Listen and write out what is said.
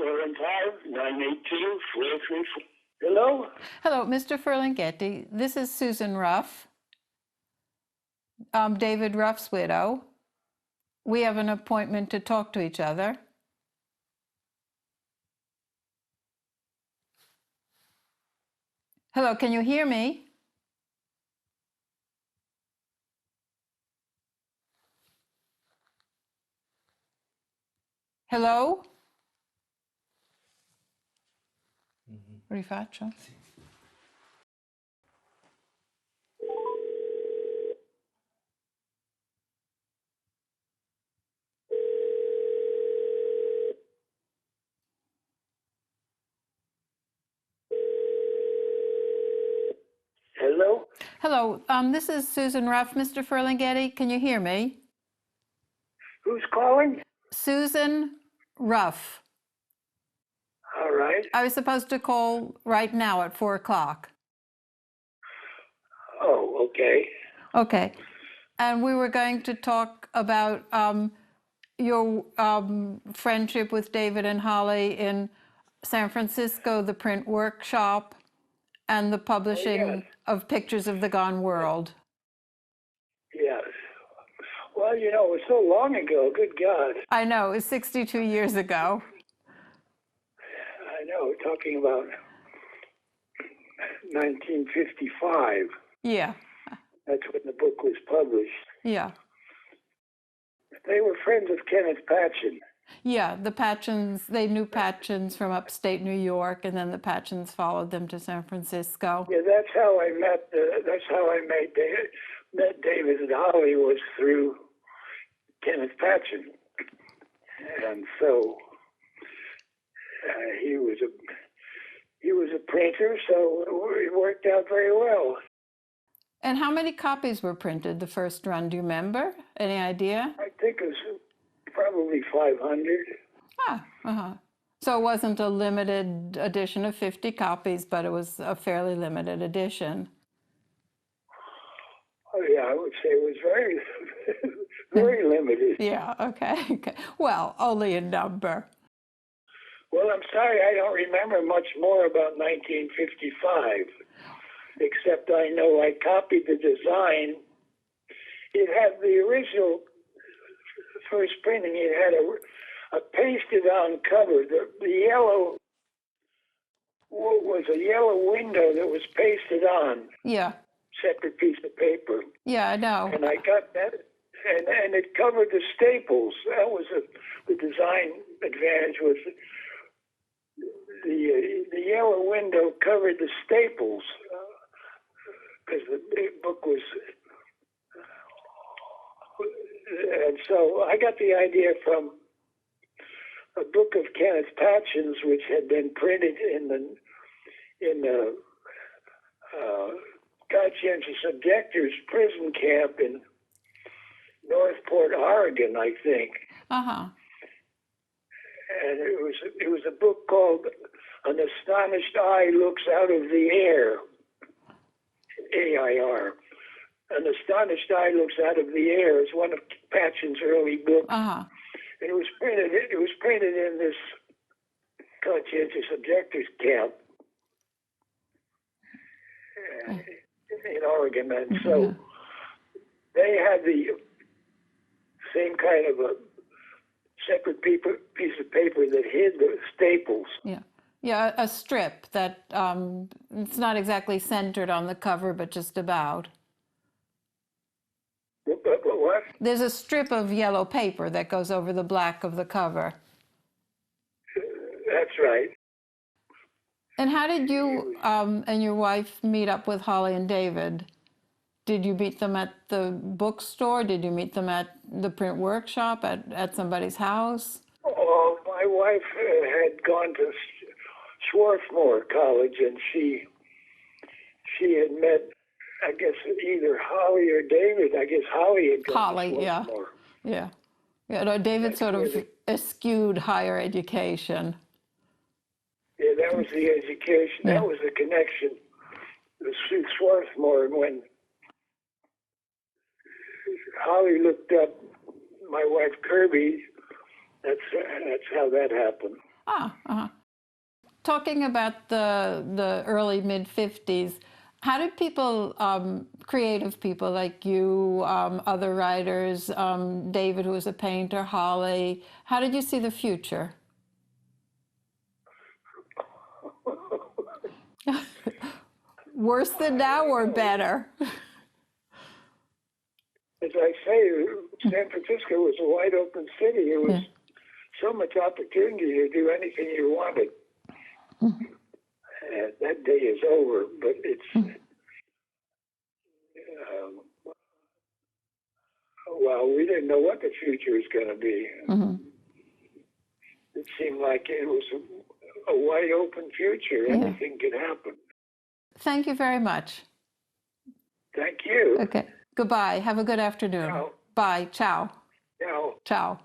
415 982 434. Hello? Hello, Mr. Ferlinghetti. This is Susan Ruff, David Ruff's widow. We have an appointment to talk to each other. Hello, can you hear me? Hello? Rifaccio? Hello? Hello, this is Susan Ruff. Mr. Ferlinghetti, can you hear me? Who's calling? Susan Ruff. All right. I was supposed to call right now at 4 o'clock. Oh, okay. Okay. And we were going to talk about your friendship with David and Holly in San Francisco, the print workshop, and the publishing of Pictures of the Gone World. Yes. Well, you know, it was so long ago. Good God. I know, it was 62 years ago. I know, talking about 1955. Yeah. That's when the book was published. Yeah. They were friends of Kenneth Patchen. Yeah, the Patchens, they knew Patchens from upstate New York, and then the Patchens followed them to San Francisco. Yeah, that's how I met. Met David and Holly was through Kenneth Patchen, and so he was a printer, so it worked out very well. And how many copies were printed the first run? Do you remember? Any idea? I think it was probably 500. So it wasn't a limited edition of 50 copies, but it was a fairly limited edition. Oh yeah, I would say it was very, very limited. Yeah, okay. Well, only a number. Well, I'm sorry, I don't remember much more about 1955, except I know I copied the design. It had the original first printing. It had a pasted-on cover. The yellow was a yellow window that was pasted on. Yeah. Separate piece of paper. Yeah, I know. And I got that, and it covered the staples. That was the design advantage. Was the yellow window covered the staples because the big book was. And so I got the idea from a book of Kenneth Patchen's, which had been printed in the conscientious objectors prison camp in Northport, Oregon, I think. Uh-huh. And it was a book called An Astonished Eye Looks Out of the Air, AIR. An Astonished Eye Looks Out of the Air is one of Patchen's early books. Uh-huh. And it was printed in this conscientious objectors camp in Oregon, and so they had the same kind of a separate piece of paper that hid the staples. Yeah. Yeah, a strip that it's not exactly centered on the cover, but just about. What? There's a strip of yellow paper that goes over the black of the cover. That's right. And how did you and your wife meet up with Holly and David? Did you meet them at the bookstore? Did you meet them at the print workshop, at somebody's house? Oh, my wife had gone to Swarthmore College, and she had met, I guess, either Holly or David. I guess Holly had gone Holly, to Swarthmore. yeah. No, David sort of eschewed higher education. Yeah, that was the education. Yeah. That was the connection. The Swarthmore, when Holly looked up my wife Kirby, that's how that happened. Talking about the early mid-50s, how did people, creative people like you, other writers, David, who was a painter, Holly, how did you see the future? Worse than now or better? As I say, San Francisco was a wide open city. It was so much opportunity to do anything you wanted. That day is over, but it's, well, we didn't know what the future was going to be. It seemed like it was a wide open future. Anything could happen. Thank you very much. Thank you. Okay. Goodbye. Have a good afternoon. Ciao. Bye. Ciao. Ciao. Ciao.